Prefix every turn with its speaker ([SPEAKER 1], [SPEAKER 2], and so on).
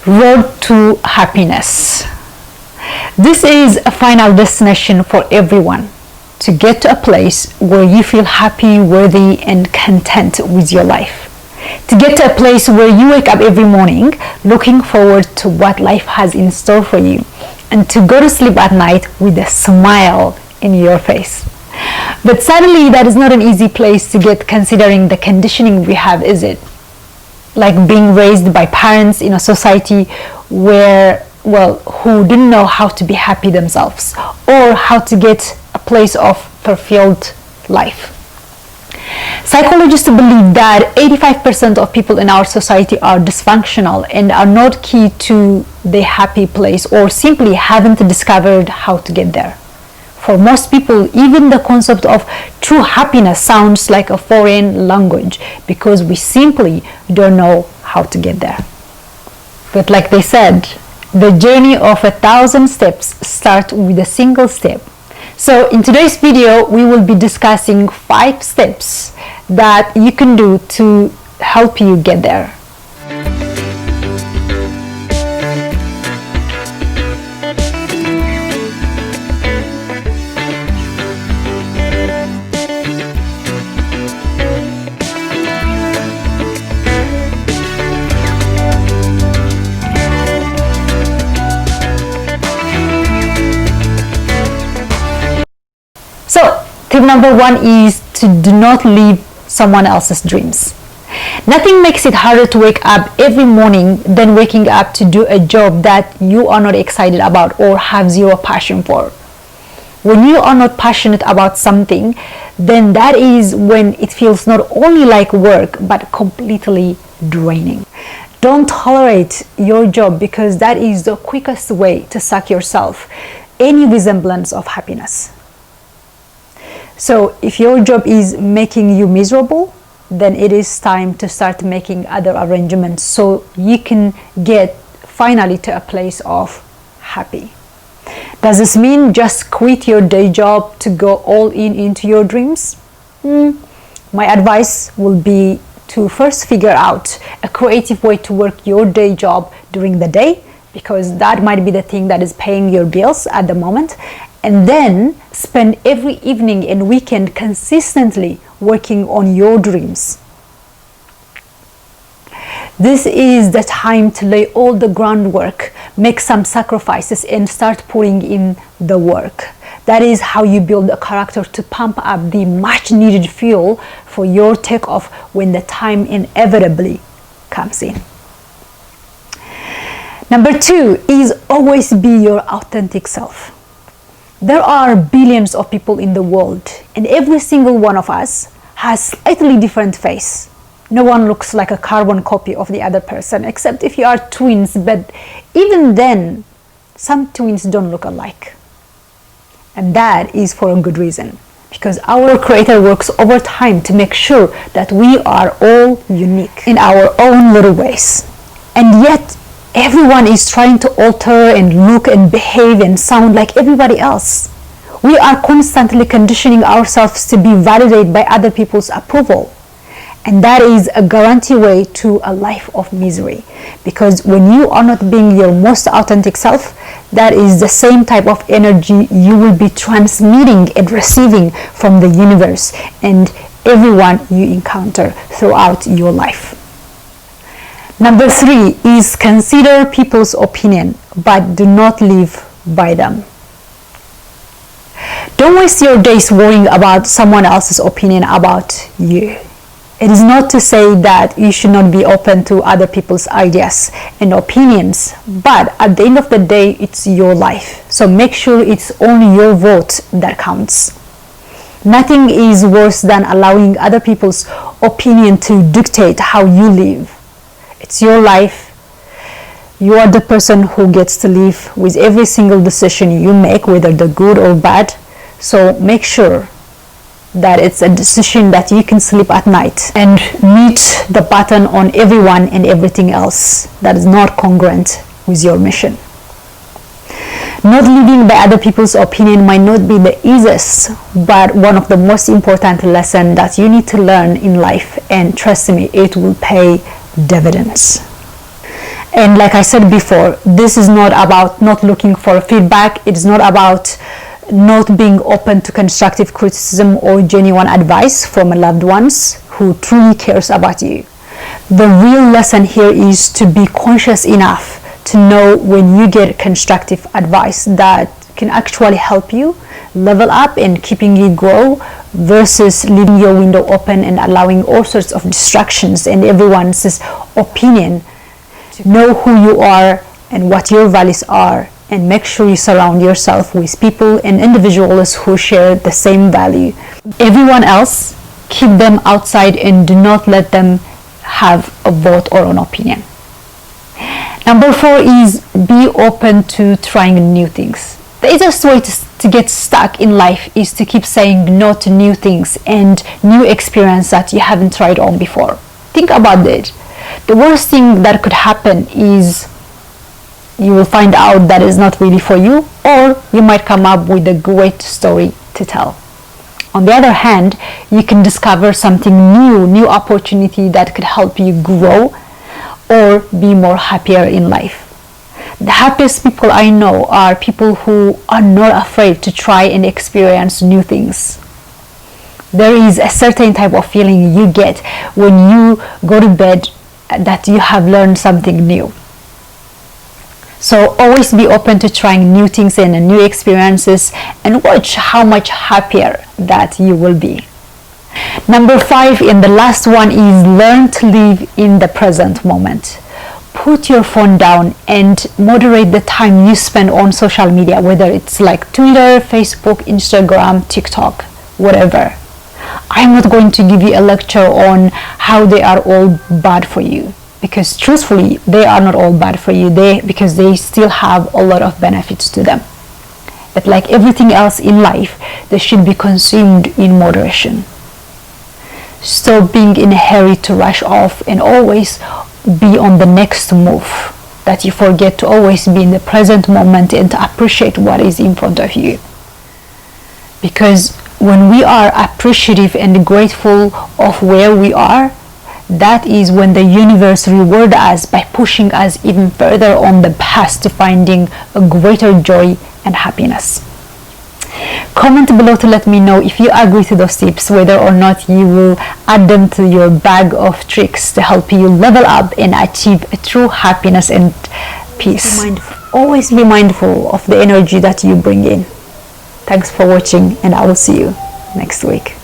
[SPEAKER 1] Road to happiness. This is a final destination for everyone, to get to a place where you feel happy, worthy, and content with your life. To get to a place where you wake up every morning looking forward to what life has in store for you, and to go to sleep at night with a smile in your face. But sadly, that is not an easy place to get, considering the conditioning we have, is it? Like being raised by parents in a society where, who didn't know how to be happy themselves or how to get a place of fulfilled life. Psychologists believe that 85% of people in our society are dysfunctional and are not key to the happy place, or simply haven't discovered how to get there. For most people, even the concept of true happiness sounds like a foreign language because we simply don't know how to get there. But like they said, the journey of 1,000 steps starts with a single step. So in today's video, we will be discussing 5 steps that you can do to help you get there. So, tip number 1 is to do not live someone else's dreams. Nothing makes it harder to wake up every morning than waking up to do a job that you are not excited about or have zero passion for. When you are not passionate about something, then that is when it feels not only like work but completely draining. Don't tolerate your job, because that is the quickest way to suck yourself any resemblance of happiness. So if your job is making you miserable, then it is time to start making other arrangements so you can get finally to a place of happy. Does this mean just quit your day job to go all in into your dreams? My advice will be to first figure out a creative way to work your day job during the day, because that might be the thing that is paying your bills at the moment, and then spend every evening and weekend consistently working on your dreams. This is the time to lay all the groundwork, make some sacrifices, and start putting in the work. That is how you build a character to pump up the much needed fuel for your takeoff when the time inevitably comes in. Number 2 is always be your authentic self. There are billions of people in the world, and every single one of us has slightly different face. No one looks like a carbon copy of the other person, except if you are twins, but even then, some twins don't look alike. And that is for a good reason, because our Creator works overtime to make sure that we are all unique in our own little ways. And yet, everyone is trying to alter and look and behave and sound like everybody else. We are constantly conditioning ourselves to be validated by other people's approval. And that is a guarantee way to a life of misery. Because when you are not being your most authentic self, that is the same type of energy you will be transmitting and receiving from the universe and everyone you encounter throughout your life. Number 3 is consider people's opinion, but do not live by them. Don't waste your days worrying about someone else's opinion about you. It is not to say that you should not be open to other people's ideas and opinions, but at the end of the day, it's your life. So make sure it's only your vote that counts. Nothing is worse than allowing other people's opinion to dictate how you live. It's your life. You are the person who gets to live with every single decision you make, whether they're good or bad. So make sure that it's a decision that you can sleep at night and meet the button on everyone and everything else that is not congruent with your mission. Not living by other people's opinion might not be the easiest, but one of the most important lessons that you need to learn in life, and trust me, it will pay dividends. And like I said before, this is not about not looking for feedback. It's not about not being open to constructive criticism or genuine advice from loved ones who truly cares about you. The real lesson here is to be conscious enough to know when you get constructive advice that can actually help you level up and keeping you grow, versus leaving your window open and allowing all sorts of distractions and everyone's opinion. Know who you are and what your values are, and make sure you surround yourself with people and individuals who share the same value. Everyone else, keep them outside and do not let them have a vote or an opinion. Number 4 is be open to trying new things. The easiest way to get stuck in life is to keep saying no to new things and new experience that you haven't tried on before. Think about it. The worst thing that could happen is you will find out that it's not really for you, or you might come up with a great story to tell. On the other hand, you can discover something new opportunity that could help you grow or be more happier in life. The happiest people I know are people who are not afraid to try and experience new things. There is a certain type of feeling you get when you go to bed that you have learned something new. So always be open to trying new things and new experiences, and watch how much happier that you will be. Number 5, and the last one, is learn to live in the present moment. Put your phone down and moderate the time you spend on social media, whether it's like Twitter, Facebook, Instagram, TikTok, whatever. I'm not going to give you a lecture on how they are all bad for you, because truthfully, they are not all bad for you, because they still have a lot of benefits to them. But like everything else in life, they should be consumed in moderation. Stop being in a hurry to rush off and always be on the next move, that you forget to always be in the present moment and to appreciate what is in front of you. Because when we are appreciative and grateful of where we are, that is when the universe rewards us by pushing us even further on the path to finding a greater joy and happiness. Comment below to let me know if you agree to those tips, whether or not you will add them to your bag of tricks to help you level up and achieve a true happiness and peace. Always be mindful of the energy that you bring in. Thanks for watching, and I will see you next week.